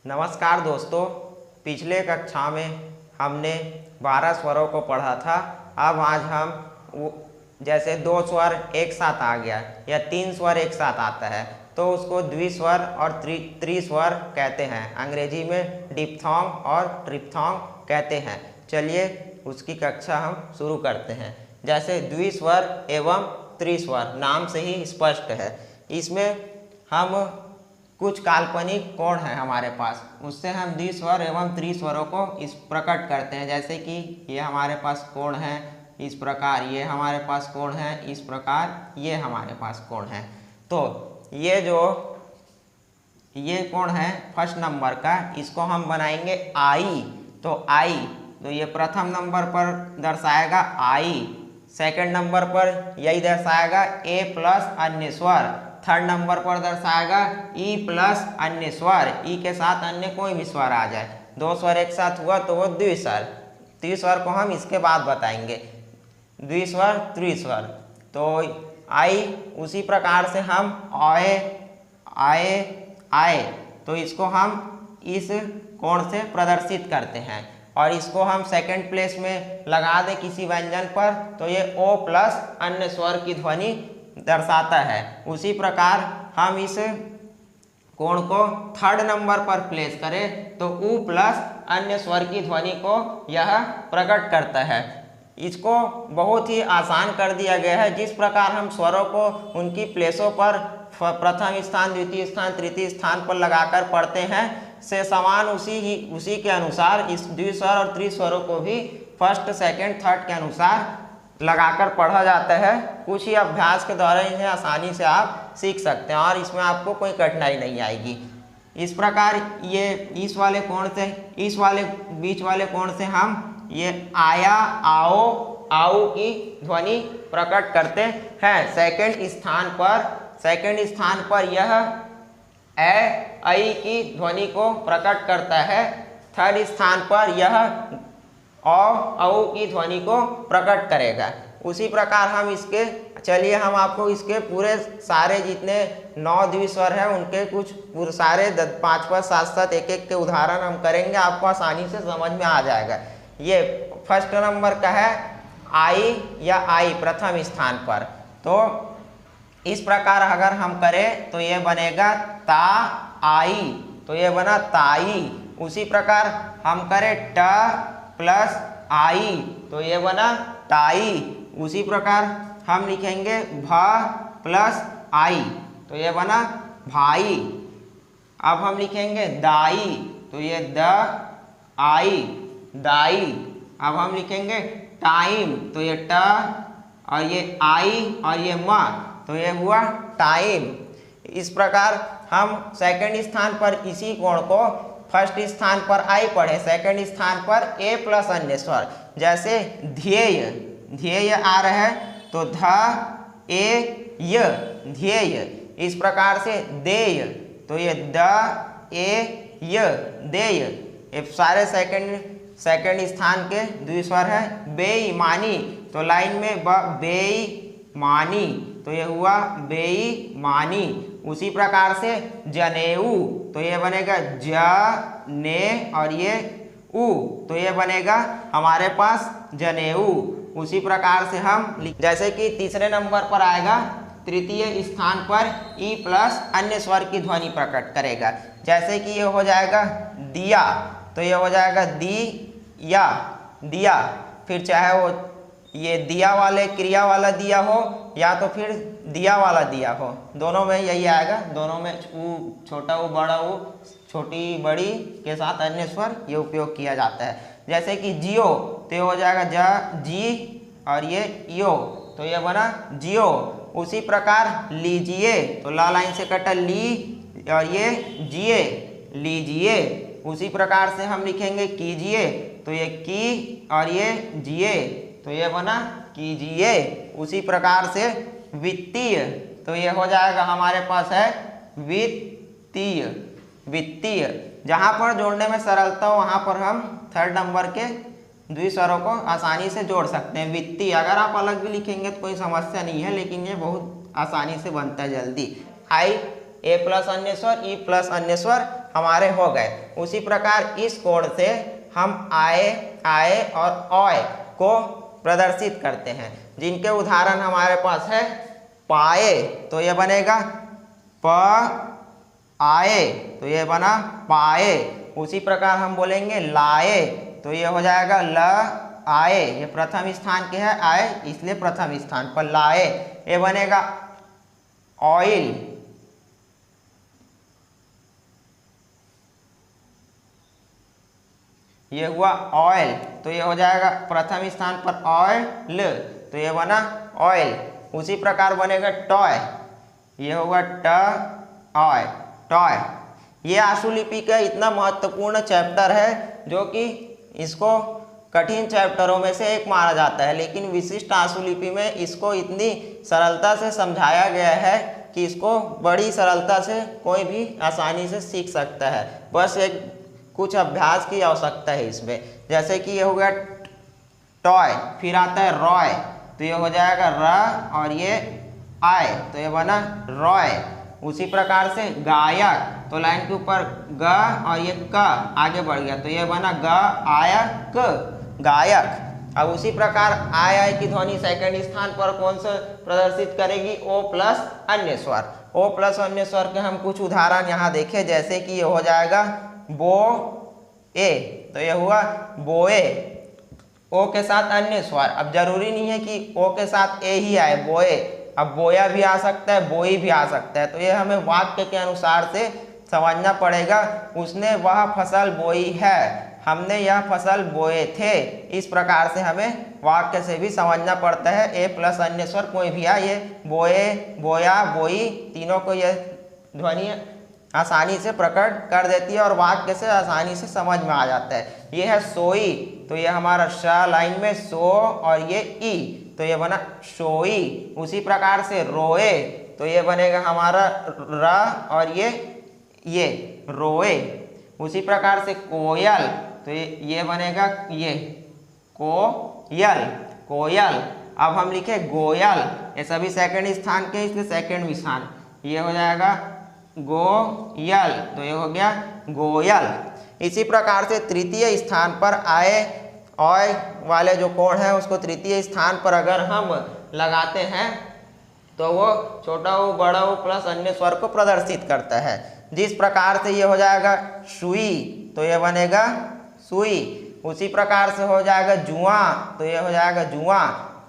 नमस्कार दोस्तों, पिछले कक्षा में हमने 12 स्वरों को पढ़ा था। अब आज हम जैसे 2 स्वर एक साथ आ गया या 3 स्वर एक साथ आता है तो उसको द्विस्वर और त्रिस्वर कहते हैं। अंग्रेजी में डिप्थोंग और ट्रिप्थोंग कहते हैं। चलिए उसकी कक्षा हम शुरू करते हैं। जैसे द्विस्वर एवं त्रिस्वर नाम से ही स्पष्ट है। इसमें हम कुछ काल्पनिक कोण है हमारे पास, उससे हम द्विस्वर एवं त्रिस्वरों को इस प्रकट करते हैं। जैसे कि ये हमारे पास कोण है इस प्रकार, ये हमारे पास कोण है इस प्रकार, ये हमारे पास कोण है। तो ये कोण है फर्स्ट नंबर का, इसको हम बनाएंगे आई। तो ये प्रथम नंबर पर दर्शाएगा आई, सेकंड नंबर पर यही दर्शाएगा ए प्लस अन्य स्वर, थर्ड नंबर पर दर्शाएगा ई प्लस अन्य स्वर, ई के साथ अन्य कोई भी स्वर आ जाए। 2 स्वर एक साथ हुआ तो वो द्विस्वर। त्रिस्वर को हम इसके बाद बताएंगे, द्विस्वर त्रिस्वर। तो आई उसी प्रकार से हम आए तो इसको हम इस कोण से प्रदर्शित करते हैं और इसको हम सेकंड प्लेस में लगा दे किसी व्यंजन पर तो ये ओ प्लस अन्य स्वर की ध्वनि दर्शाता है। उसी प्रकार हम इस कोण को थर्ड नंबर पर प्लेस करें तो उ प्लस अन्य स्वर की ध्वनि को यह प्रकट करता है। इसको बहुत ही आसान कर दिया गया है। जिस प्रकार हम स्वरों को उनकी प्लेसों पर प्रथम स्थान, द्वितीय स्थान, तृतीय स्थान पर लगाकर पढ़ते हैं से समान उसी के अनुसार इस द्विस्वर और त्रिस्वरों को भी फर्स्ट, सेकंड, थर्ड के अनुसार लगाकर पढ़ा जाता है। कुछ ही अभ्यास के द्वारा इन्हें आसानी से आप सीख सकते हैं और इसमें आपको कोई कठिनाई नहीं आएगी। इस प्रकार ये इस वाले कोण से, इस वाले बीच वाले कोण से हम ये आया, आओ, आओ की ध्वनि प्रकट करते हैं। सेकंड स्थान पर यह ऐ की ध्वनि को प्रकट करता है। थर्ड स्थान पर यह औ की ध्वनि को प्रकट करेगा। उसी प्रकार हम हम आपको इसके पूरे सारे जितने 9 द्विस्वर हैं उनके कुछ सारे 5 7 एक के उदाहरण हम करेंगे, आपको आसानी से समझ में आ जाएगा। ये फर्स्ट नंबर का है आई या आई प्रथम स्थान पर। तो इस प्रकार अगर हम करें तो ये बनेगा ता आई, तो ये बना ताई। उसी प्रकार हम करें ट प्लस आई तो ये बना टाई। उसी प्रकार हम लिखेंगे भ प्लस आई तो ये बना भाई। अब हम लिखेंगे दाई तो ये द आई दाई। अब हम लिखेंगे टाइम तो ये ट और ये आई और ये म तो ये हुआ टाइम। इस प्रकार हम सेकंड स्थान पर इसी कोण को फर्स्ट स्थान पर आई पढ़े, सेकंड स्थान पर ए प्लस अन्य स्वर। जैसे ध्येय आ रहा है तो ध ए य ध्येय। इस प्रकार से देय तो ये द ए य देय। ये सारे सेकंड स्थान के द्विस्वर है। बेईमानी तो लाइन में बेईमानी तो ये हुआ बेईमानी। उसी प्रकार से जनेऊ तो ये बनेगा ज ने और ये उ तो ये बनेगा हमारे पास जनेऊ। उसी प्रकार से हम जैसे कि तीसरे नंबर पर आएगा, तृतीय स्थान पर ई प्लस अन्य स्वर की ध्वनि प्रकट करेगा। जैसे कि ये हो जाएगा दिया तो ये हो जाएगा दिया। फिर चाहे वो ये दिया वाले क्रिया वाला दिया हो या तो फिर दिया वाला दिया हो, दोनों में यही आएगा। दोनों में ऊ छोटा ऊ बड़ा ऊ, छोटी बड़ी के साथ अन्य स्वर ये उपयोग किया जाता है। जैसे कि जियो तो ये हो जाएगा जी और ये यो तो ये बना जियो। उसी प्रकार लीजिए तो ला लाइन से कटा ली और ये जिए लीजिए। उसी प्रकार से हम लिखेंगे कीजिए तो ये की और ये जिए तो ये बना कीजिए। उसी प्रकार से वित्तीय तो ये हो जाएगा हमारे पास है वित्तीय। जहाँ पर जोड़ने में सरलता हो वहाँ पर हम थर्ड नंबर के द्विस्वरों को आसानी से जोड़ सकते हैं। वित्तीय अगर आप अलग भी लिखेंगे तो कोई समस्या नहीं है, लेकिन ये बहुत आसानी से बनता है जल्दी। आई ए प्लस अन्य स्वर, ई प्लस अन्य स्वर हमारे हो गए। उसी प्रकार इस कोण से हम आए, आए और ऑय को प्रदर्शित करते हैं, जिनके उदाहरण हमारे पास है पाए, तो ये बनेगा प आए, तो ये बना पाए। उसी प्रकार हम बोलेंगे लाए, तो ये हो जाएगा ल आए, ये प्रथम स्थान के है आए, इसलिए प्रथम स्थान पर लाए। ये बनेगा ऑयल, ये हुआ ऑयल, तो ये हो जाएगा प्रथम स्थान पर ऑयल, तो ये बना ऑयल। उसी प्रकार बनेगा टॉय, ये होगा ट ऑय, टॉय। ये आशुलिपि का इतना महत्वपूर्ण चैप्टर है जो कि इसको कठिन चैप्टरों में से एक माना जाता है, लेकिन विशिष्ट आशुलिपि में इसको इतनी सरलता से समझाया गया है कि इसको बड़ी सरलता से कोई भी आसानी से सीख सकता है। बस एक कुछ अभ्यास की आवश्यकता है इसमें। जैसे कि ये हो गया टॉय, फिर आता है रॉय, तो ये हो जाएगा र और ये आय, तो ये बना रॉय। उसी प्रकार से गायक, तो लाइन के ऊपर ग और ये क आगे बढ़ गया, तो ये बना ग आयक, गायक। अब उसी प्रकार आय आय की ध्वनि सेकंड स्थान पर कौन सा प्रदर्शित करेगी? ओ प्लस अन्य स्वर। ओ प्लस अन्य स्वर के हम कुछ उदाहरण यहाँ देखें, जैसे कि ये हो जाएगा बो ए, तो ये हुआ बोए, ओ के साथ अन्य स्वर। अब जरूरी नहीं है कि ओ के साथ ए ही आए, बोए, अब बोया भी आ सकता है, बोई भी आ सकता है, तो ये हमें वाक्य के अनुसार से समझना पड़ेगा। उसने वह फसल बोई है, हमने यह फसल बोए थे, इस प्रकार से हमें वाक्य से भी समझना पड़ता है। ए प्लस अन्य स्वर कोई भी आए, ये बोए, बोया, बोई, तीनों को यह ध्वनि आसानी से प्रकट कर देती है और वाक्य से आसानी से समझ में आ जाता है। ये है सोई, तो ये हमारा श लाइन में सो और ये ई, तो ये बना सोई। उसी प्रकार से रोए, तो ये बनेगा हमारा र और ये रोए। उसी प्रकार से कोयल, तो ये बनेगा ये कोयल, कोयल। अब हम लिखे गोयल, ये सभी सेकंड स्थान के, इसलिए सेकंड स्थान, ये हो जाएगा गोयल, तो ये हो गया गोयल। इसी प्रकार से तृतीय स्थान पर आए ऑय वाले जो कोण है उसको तृतीय स्थान पर अगर हम लगाते हैं तो वो छोटा ऊ बड़ा ऊ प्लस अन्य स्वर को प्रदर्शित करता है। जिस प्रकार से ये हो जाएगा सुई, तो ये बनेगा सुई। उसी प्रकार से हो जाएगा जुआ, तो ये हो जाएगा जुआ।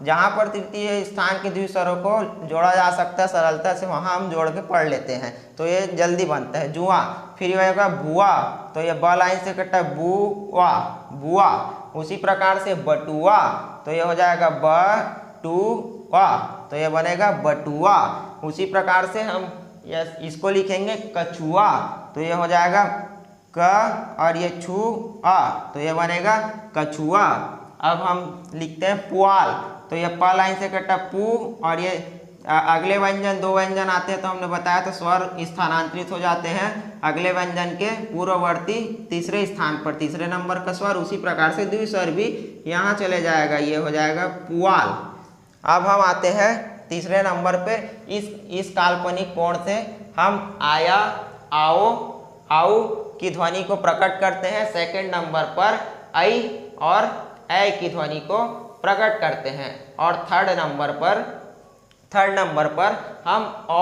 जहाँ पर तृतीय स्थान के द्विस्वरों को जोड़ा जा सकता है सरलता से, वहाँ हम जोड़ के पढ़ लेते हैं, तो ये जल्दी बनता है जुआ। फिर ये होगा बुआ, तो ये ब लाइन से कटा बुआ, बुआ। उसी प्रकार से बटुआ, तो ये हो जाएगा बटुआ, तो ये बनेगा बटुआ। उसी प्रकार से हम इसको लिखेंगे कछुआ, तो ये हो जाएगा क और ये छु आ, तो ये बनेगा कछुआ। अब हम लिखते हैं पुआल, तो ये प लाइन से कटा पू और ये अगले व्यंजन दो व्यंजन आते हैं तो हमने बताया तो स्वर स्थानांतरित हो जाते हैं अगले व्यंजन के पूर्ववर्ती तीसरे स्थान पर, तीसरे नंबर का स्वर। उसी प्रकार से द्विस्वर भी यहाँ चले जाएगा, ये हो जाएगा पुआल। अब हम आते हैं तीसरे नंबर पे। इस काल्पनिक कोण से हम आया, आओ, आऊ की ध्वनि को प्रकट करते हैं। सेकंड नंबर पर आई और ए की ध्वनि को प्रकट करते हैं। और थर्ड नंबर पर हम ओ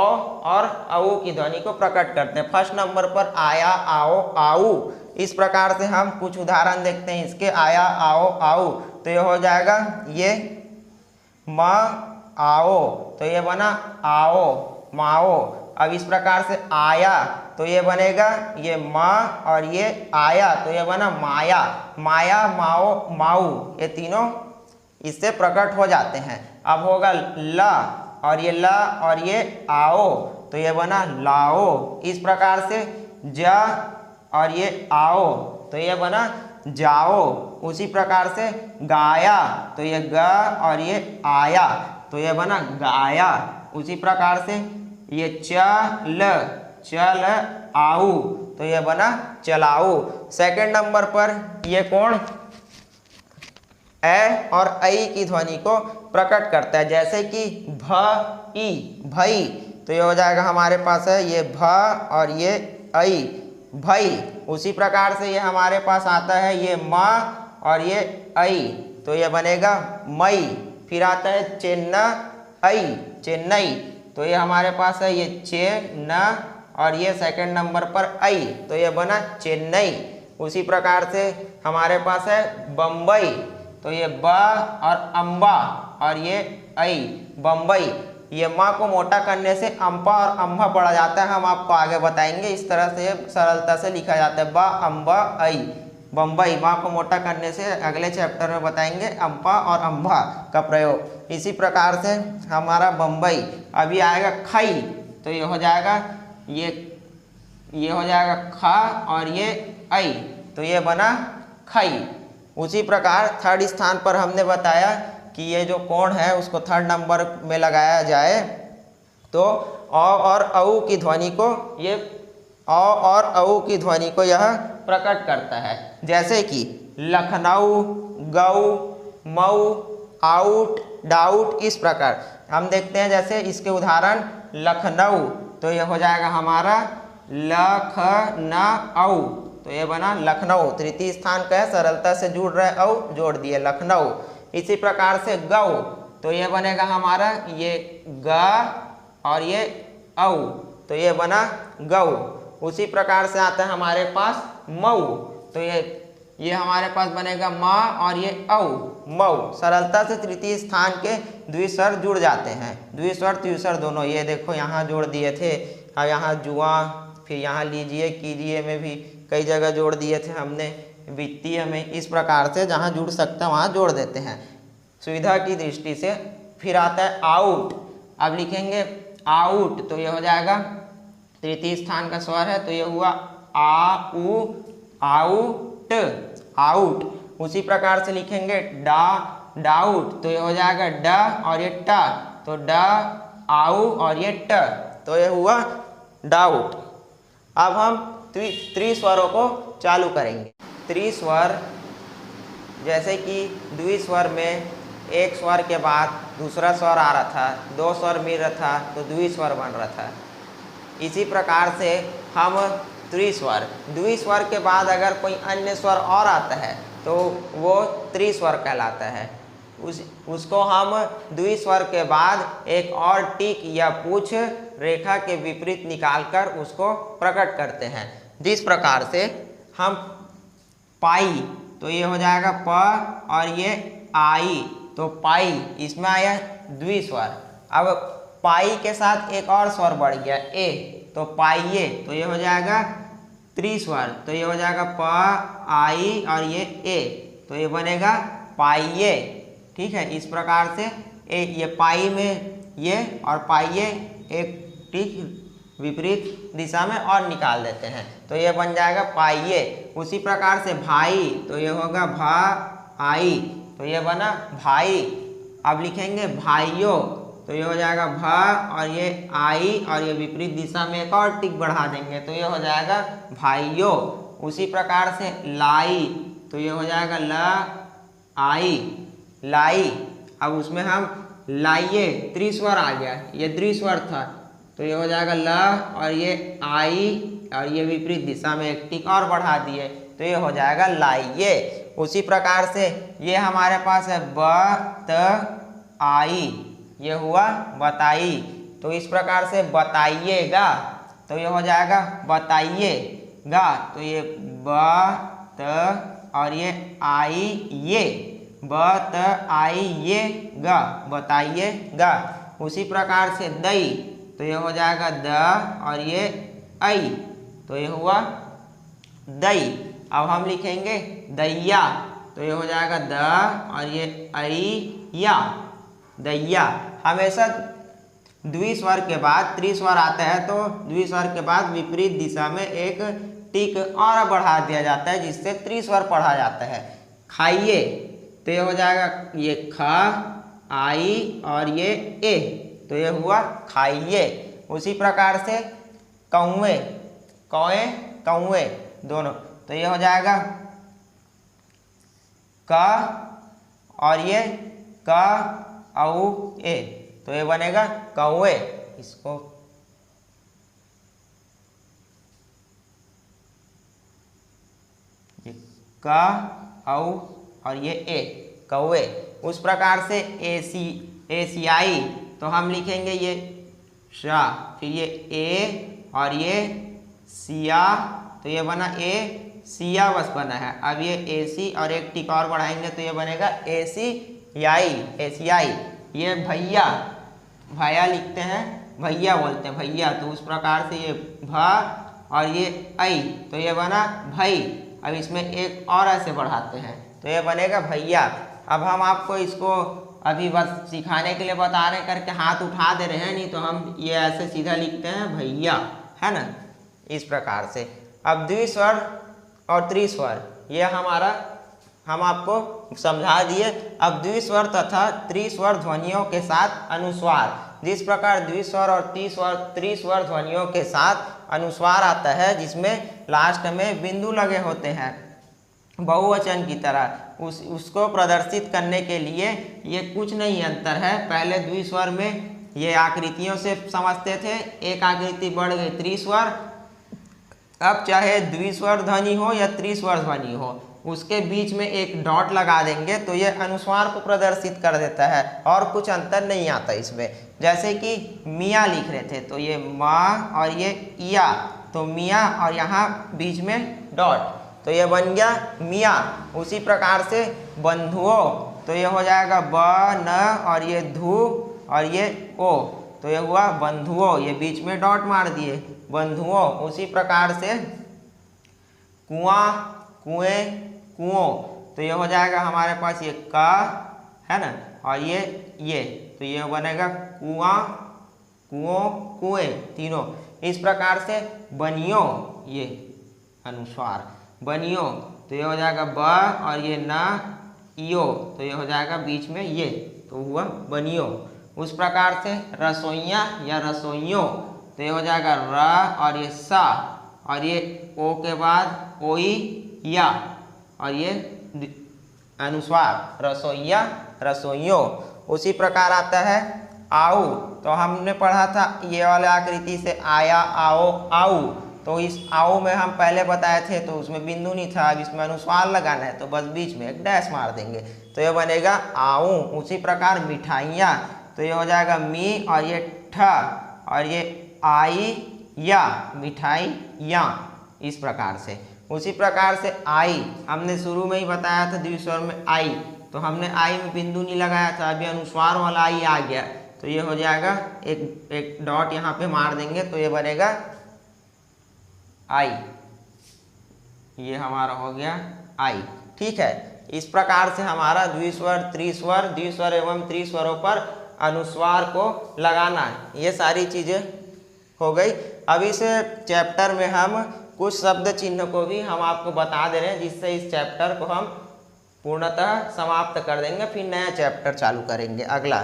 और औ की ध्वनि को प्रकट करते हैं। फर्स्ट नंबर पर आया, आओ, आऊ। इस प्रकार से हम कुछ उदाहरण देखते हैं इसके। आया, आओ, आऊ, तो ये हो जाएगा ये म आओ, तो ये बना आओ, माओ। अब इस प्रकार से आया, तो ये बनेगा ये माँ और ये आया, तो ये बना माया, माया, माओ, माऊ। ये तीनों इससे प्रकट हो जाते हैं। अब होगा ला और ये ला और ये आओ, तो ये बना लाओ। इस प्रकार से जा और ये आओ, तो ये बना जाओ। उसी प्रकार से गाया, तो ये गा और ये आया, तो ये बना गाया। उसी प्रकार से ये चल आऊ, तो ये बना चलाऊ। सेकंड नंबर पर ये कोण ए और आई की ध्वनि को प्रकट करता है। जैसे कि भ ई, भई, तो ये हो जाएगा हमारे पास है ये भ और ये आई, भई। उसी प्रकार से ये हमारे पास आता है ये म और ये ऐ, तो ये बनेगा मई। फिर आता है चेन्नई, चेन्नई, तो ये हमारे पास है ये चेन और ये सेकंड नंबर पर ऐ, तो ये बना चेन्नई। उसी प्रकार से हमारे पास है बम्बई, तो ये ब और अम्बा और ये ऐ, बम्बई। ये माँ को मोटा करने से अम्पा और अम्भा पढ़ा जाता है, हम आपको आगे बताएंगे। इस तरह से सरलता से लिखा जाता है, ब अम्बा ऐ, बम्बई। माँ को मोटा करने से अगले चैप्टर में बताएंगे अम्पा और अम्भा का प्रयोग। इसी प्रकार से हमारा बम्बई। अभी आएगा खई, तो ये हो जाएगा ये हो जाएगा ख और ये ऐ, तो ये बना खई। उसी प्रकार थर्ड स्थान पर हमने बताया कि ये जो कोण है उसको थर्ड नंबर में लगाया जाए तो अ और औ की ध्वनि को ये अ और औ की ध्वनि को यह प्रकट करता है। जैसे कि लखनऊ, गऊ, मऊ, आउट, डाउट, इस प्रकार हम देखते हैं। जैसे इसके उदाहरण लखनऊ, तो ये हो जाएगा हमारा लखनऊ, तो ये बना लखनऊ। तृतीय स्थान का है, सरलता से जुड़ रहा है, औ जोड़ दिए लखनऊ। इसी प्रकार से गौ, तो ये बनेगा हमारा ये ग और ये औ, तो ये बना गौ। उसी प्रकार से आता है हमारे पास मऊ, तो ये हमारे पास बनेगा माँ और ये औ, मऊ। सरलता से तृतीय स्थान के द्विस्वर जुड़ जाते हैं, द्विस्वर त्रिस्वर दोनों। ये देखो यहाँ जोड़ दिए थे, और यहाँ जुआ, फिर यहाँ लीजिए कीजिए में भी कई जगह जोड़ दिए थे हमने, वित्तीय में। इस प्रकार से जहाँ जुड़ सकता है वहाँ जोड़ देते हैं सुविधा की दृष्टि से। फिर आता है आउट। अब लिखेंगे आउट, तो ये हो जाएगा तृतीय स्थान का स्वर है, तो ये हुआ आउ, आउट, आउट। उसी प्रकार से लिखेंगे डाउट, तो ये हो जाएगा ड और ये ट, तो ड आउ और ये ट, तो ये हुआ डाउट। अब हम त्रिस्वरों को चालू करेंगे। त्रिस्वर, जैसे कि द्विस्वर में एक स्वर के बाद दूसरा स्वर आ रहा था, दो स्वर मिल रहा था तो द्विस्वर बन रहा था। इसी प्रकार से हम त्रिस्वर, द्विस्वर के बाद अगर कोई अन्य स्वर और आता है तो वो त्रिस्वर कहलाता है। उसको हम द्विस्वर के बाद एक और टिक या पूछ रेखा के विपरीत निकालकर उसको प्रकट करते हैं। जिस प्रकार से हम पाई, तो ये हो जाएगा प और ये आई, तो पाई, इसमें आया द्विस्वर। अब पाई के साथ एक और स्वर बढ़ गया ए, तो पाइये, तो ये हो जाएगा त्रिस्वर, तो ये हो जाएगा प आई और ये ए, तो ये बनेगा पाइये। ठीक है, इस प्रकार से ये पाई में ये और पाइये एक टिक विपरीत दिशा में और निकाल देते हैं, तो ये बन जाएगा पाइये। उसी प्रकार से भाई, तो ये होगा भा आई, तो ये बना भाई। अब लिखेंगे भाइयों, तो ये हो जाएगा भा और ये आई और ये विपरीत दिशा में एक और टिक बढ़ा देंगे, तो ये हो जाएगा भाइयों। उसी प्रकार से लाई, तो ये हो जाएगा ल आई, लाई। अब उसमें हम लाइये, त्रिस्वर आ गया, ये द्विस्वर था, तो ये हो जाएगा ल और ये आई और ये विपरीत दिशा में एक टिक और बढ़ा दिए, तो ये हो जाएगा लाइये। उसी प्रकार से ये हमारे पास है ब त आई, ये हुआ बताई, तो इस प्रकार से बताइएगा, तो ये हो जाएगा बताइएगा, तो ये ब त और ये आई ये, ब त आई ये गा, बताइएगा। उसी प्रकार से दई, तो ये हो जाएगा द और ये ऐ, तो ये हुआ दई। अब हम लिखेंगे दैया, तो ये हो जाएगा द और ये ऐ या, दैया। हमेशा द्विस्वर के बाद त्रिस्वर आता है तो द्विस्वर के बाद विपरीत दिशा में एक टिक और बढ़ा दिया जाता है जिससे त्रिस्वर पढ़ा जाता है। खाइए, तो ये हो जाएगा ये खा आई और ये ए, तो ये हुआ खाइए। उसी प्रकार से कौए, कौए कौए दोनों, तो ये हो जाएगा का और ये का औ ए, तो ये बनेगा कौए। इसको क औ और ये ए कौए। उस प्रकार से एशियाई तो हम लिखेंगे ये शा, फिर ये ए और ये सिया, तो ये बना ए सिया बस बना है। अब ये एसी और एक टिक और बढ़ाएंगे तो ये बनेगा एशियाई, एशियाई। ये भैया, भैया लिखते हैं, भैया बोलते हैं भैया, तो उस प्रकार से ये भ और ये आई तो ये बना भई। अब इसमें एक और ऐसे बढ़ाते हैं तो ये बनेगा भैया। अब हम आपको इसको अभी बस सिखाने के लिए बता रहे हैं, करके हाथ उठा दे रहे हैं, नहीं तो हम ये ऐसे सीधा लिखते हैं भैया, है ना, इस प्रकार से। अब द्विस्वर और त्रिस्वर ये हमारा हम आपको समझा दिए। अब द्विस्वर तथा त्रिस्वर ध्वनियों के साथ अनुस्वार, जिस प्रकार द्विस्वर और त्रिस्वर ध्वनियों के साथ अनुस्वार आता है जिसमें लास्ट में बिंदु लगे होते हैं बहुवचन की तरह, उसको प्रदर्शित करने के लिए ये कुछ नहीं अंतर है। पहले द्विस्वर में ये आकृतियों से समझते थे, एक आकृति बढ़ गई त्रिस्वर। अब चाहे द्विस्वर ध्वनि हो या त्रिस्वर ध्वनि हो, उसके बीच में एक डॉट लगा देंगे तो ये अनुस्वार को प्रदर्शित कर देता है और कुछ अंतर नहीं आता इसमें। जैसे कि मियाँ लिख रहे थे तो ये माँ और ये या, तो मियाँ और यहाँ बीच में डॉट तो ये बन गया मियाँ। उसी प्रकार से बंधुओं तो ये हो जाएगा ब न और ये धू और ये ओ, तो ये हुआ बंधुओं, ये बीच में डॉट मार दिए बंधुओं। उसी प्रकार से कुआं, कुएं, कुओं, तो ये हो जाएगा हमारे पास ये का, है ना, और ये तो ये बनेगा कुआं, कुओं, कुएं, तीनों। इस प्रकार से बनियों, ये अनुस्वार बनियों तो ये हो जाएगा ब और ये ना इयो, तो ये हो जाएगा बीच में ये, तो हुआ बनियों। उस प्रकार से रसोइया या रसोइयों तो ये हो जाएगा र और ये सा और ये ओ के बाद ओई या और ये अनुस्वार रसोइया, रसोइयों। उसी प्रकार आता है आऊ, तो हमने पढ़ा था ये वाले आकृति से आया, आओ, आऊ, तो इस आओ में हम पहले बताए थे तो उसमें बिंदु नहीं था, अब इसमें अनुस्वार लगाना है तो बस बीच में एक डैश मार देंगे तो ये बनेगा आऊ। उसी प्रकार मिठाइयाँ तो ये हो जाएगा मी और ये ठ और ये आई या, मिठाई या, इस प्रकार से। उसी प्रकार से आई हमने शुरू में ही बताया था द्विस्वर में आई, तो हमने आई में बिंदु नहीं लगाया था, अभी अनुस्वार वाला आई आ गया तो ये हो जाएगा एक डॉट यहाँ पे मार देंगे तो ये बनेगा आई, ये हमारा हो गया आई। ठीक है, इस प्रकार से हमारा द्विस्वर, त्रिस्वर, द्विस्वर एवं त्रिस्वरों पर अनुस्वार को लगाना है, ये सारी चीज़ें हो गई। अब इस चैप्टर में हम कुछ शब्द चिन्ह को भी हम आपको बता दे रहे हैं जिससे इस चैप्टर को हम पूर्णतः समाप्त कर देंगे, फिर नया चैप्टर चालू करेंगे। अगला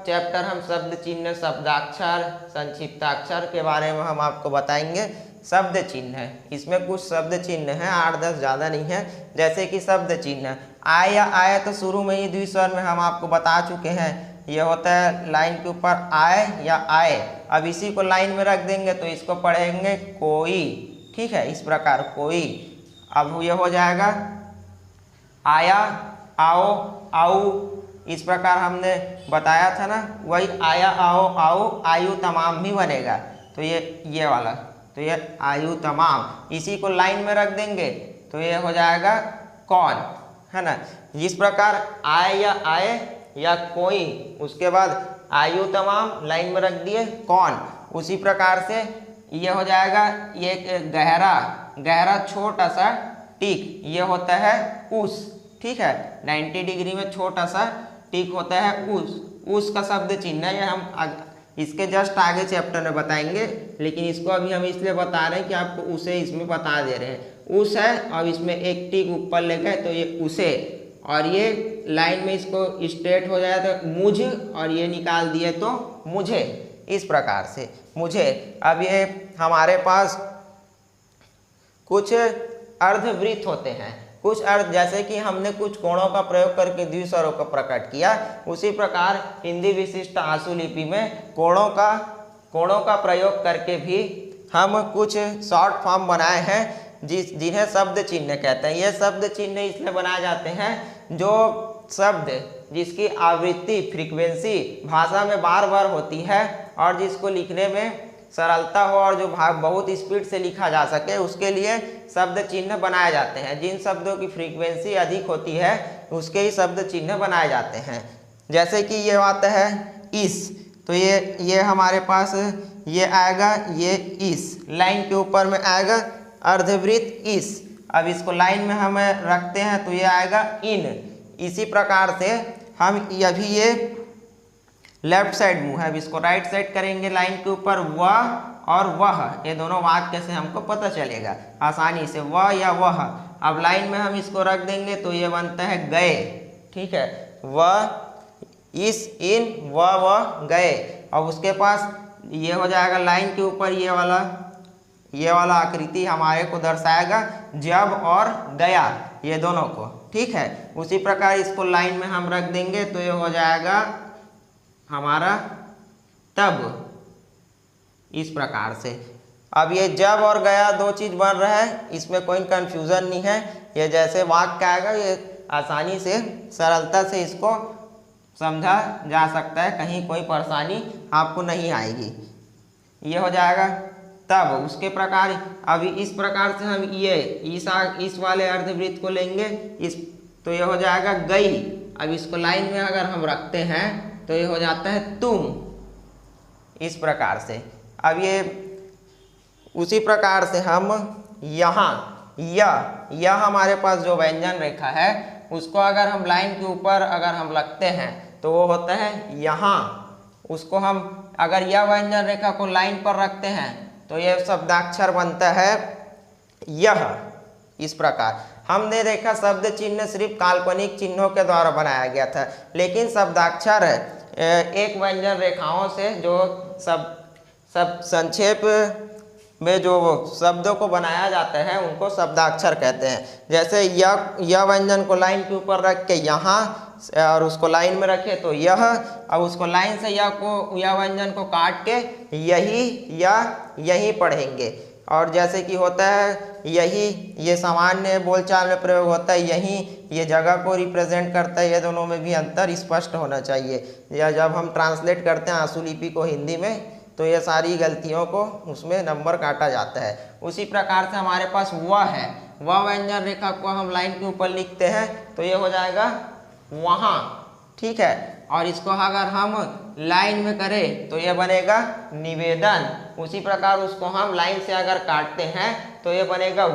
चैप्टर हम शब्द चिन्ह, शब्दाक्षर, संक्षिप्ताक्षर के बारे में हम आपको बताएंगे। शब्द चिन्ह है, इसमें कुछ शब्द चिन्ह हैं, 8-10 ज़्यादा नहीं है। जैसे कि शब्द चिन्ह आय या आय तो शुरू में ही द्विस्वर में हम आपको बता चुके हैं, ये होता है लाइन के ऊपर आय या आए। अब इसी को लाइन में रख देंगे तो इसको पढ़ेंगे कोई, ठीक है, इस प्रकार कोई। अब ये हो जाएगा आया, आओ, आऊ, इस प्रकार हमने बताया था ना, वही आया, आओ, आऊ, आयु तमाम भी बनेगा तो ये वाला, तो ये आयु तमाम। इसी को लाइन में रख देंगे तो ये हो जाएगा कौन, है ना। जिस प्रकार आए या आए या कोई, उसके बाद आयु तमाम लाइन में रख दिए कौन। उसी प्रकार से ये हो जाएगा ये गहरा, गहरा छोटा सा टिक, ये होता है उस, ठीक है, 90 डिग्री में छोटा सा टिक होता है उस का शब्द चिन्ह है। ये हम इसके जस्ट आगे चैप्टर में बताएंगे, लेकिन इसको अभी हम इसलिए बता रहे हैं कि आपको उसे इसमें बता दे रहे हैं। उस है और इसमें एक टिक ऊपर ले गए तो ये उसे, और ये लाइन में इसको स्ट्रेट हो जाए तो मुझ, और ये निकाल दिए तो मुझे, इस प्रकार से मुझे। अब ये हमारे पास कुछ अर्धवृत्त होते हैं, कुछ अर्थ, जैसे कि हमने कुछ कोणों का प्रयोग करके द्विस्वरों को प्रकट किया, उसी प्रकार हिंदी विशिष्ट आंसू लिपि में कोणों का प्रयोग करके भी हम कुछ शॉर्ट फॉर्म बनाए हैं जिन्हें शब्द चिन्ह कहते हैं। ये शब्द चिन्ह इसलिए बनाए जाते हैं जो शब्द जिसकी आवृत्ति फ्रीक्वेंसी भाषा में बार बार होती है और जिसको लिखने में सरलता हो और जो बहुत स्पीड से लिखा जा सके, उसके लिए शब्द चिन्ह बनाए जाते हैं। जिन शब्दों की फ्रीक्वेंसी अधिक होती है उसके ही शब्द चिन्ह बनाए जाते हैं। जैसे कि ये आता है इस, तो ये हमारे पास ये आएगा, ये इस लाइन के ऊपर में आएगा अर्धवृत्त इस। अब इसको लाइन में हम रखते हैं तो ये आएगा इन। इसी प्रकार से हम अभी ये लेफ्ट साइड मुंह है, अब इसको राइट साइड करेंगे लाइन के ऊपर, वह और वह, ये दोनों वाक्य से हमको पता चलेगा आसानी से, वह या वह। अब लाइन में हम इसको रख देंगे तो ये बनता है गए। ठीक है, वह इस इन वह गए। अब उसके पास ये हो जाएगा लाइन के ऊपर ये वाला आकृति हमारे को दर्शाएगा जब और गया, ये दोनों को। ठीक है, उसी प्रकार इसको लाइन में हम रख देंगे तो ये हो जाएगा हमारा तब, इस प्रकार से। अब ये जब और गया दो चीज बन रहा है, इसमें कोई कंफ्यूजन नहीं है। ये जैसे वाक्य आएगा ये आसानी से सरलता से इसको समझा जा सकता है, कहीं कोई परेशानी आपको नहीं आएगी। ये हो जाएगा तब। उसके प्रकार अभी इस प्रकार से हम ये इस वाले अर्धवृत्त को लेंगे, इस तो ये हो जाएगा गई। अब इसको लाइन में अगर हम रखते हैं तो ये हो जाता है तुम, इस प्रकार से। अब ये उसी प्रकार से हम यहाँ यह हमारे पास जो व्यंजन रेखा है उसको अगर हम लाइन के ऊपर अगर हम रखते हैं तो वो होता है यहाँ। उसको हम अगर यह व्यंजन रेखा को लाइन पर रखते हैं तो यह शब्दाक्षर बनता है यह। इस प्रकार हमने देखा शब्द चिन्ह सिर्फ काल्पनिक चिन्हों के द्वारा बनाया गया था, लेकिन शब्दाक्षर एक व्यंजन रेखाओं से जो सब संक्षेप में जो शब्दों को बनाया जाता है उनको शब्दाक्षर कहते हैं। जैसे यह व्यंजन को लाइन के ऊपर रख के यहाँ और उसको लाइन में रखे तो यह, अब उसको लाइन से यह व्यंजन को काट के यही पढ़ेंगे। और जैसे कि होता है यही, ये सामान्य बोलचाल में प्रयोग होता है यही, ये जगह को रिप्रेजेंट करता है। ये दोनों में भी अंतर स्पष्ट होना चाहिए। या जब हम ट्रांसलेट करते हैं आंसू लिपि को हिंदी में तो ये सारी गलतियों को उसमें नंबर काटा जाता है। उसी प्रकार से हमारे पास वह है, वह व्यंजन रेखा को हम लाइन के ऊपर लिखते हैं तो ये हो जाएगा वहाँ। ठीक है, और इसको अगर हम लाइन में करें तो ये बनेगा निवेदन। उसी प्रकार उसको हम लाइन से अगर काटते हैं तो ये बनेगा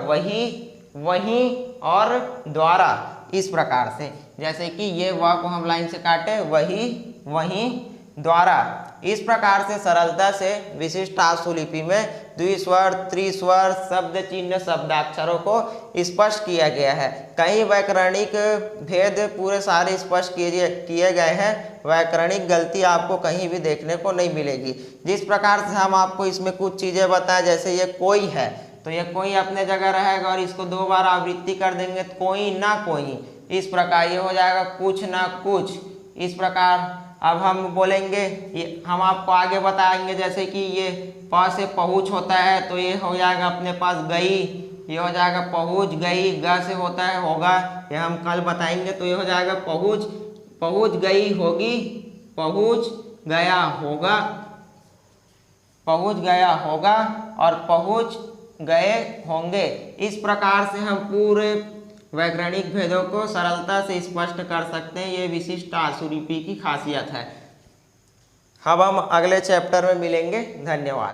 वही और द्वारा, इस प्रकार से। जैसे कि ये वह को हम लाइन से काटे वही द्वारा। इस प्रकार से सरलता से विशिष्ट आंसू लिपि में द्विस्वर, त्रिस्वर, शब्द चिन्ह, शब्दाक्षरों को स्पष्ट किया गया है। कई वैकरणिक भेद पूरे सारे स्पष्ट किए गए हैं। वैकरणिक गलती आपको कहीं भी देखने को नहीं मिलेगी। जिस प्रकार से हम आपको इसमें कुछ चीज़ें बताएं, जैसे ये कोई है तो ये कोई अपने जगह रहेगा और इसको दो बार आवृत्ति कर देंगे तो कोई ना कोई, इस प्रकार ये हो जाएगा कुछ ना कुछ। इस प्रकार अब हम बोलेंगे, ये हम आपको आगे बताएंगे, जैसे कि ये प से पहुँच होता है तो ये हो जाएगा अपने पास गई, ये हो जाएगा पहुँच गई। ग से होता है होगा, ये हम कल बताएंगे, तो ये हो जाएगा पहुँच गई होगी, पहुँच गया होगा, पहुँच गया होगा और पहुँच गए होंगे। इस प्रकार से हम पूरे वैकरणिक भेदों को सरलता से स्पष्ट कर सकते हैं। ये विशिष्ट आंसू लिपि की खासियत है। अब हम अगले चैप्टर में मिलेंगे। धन्यवाद।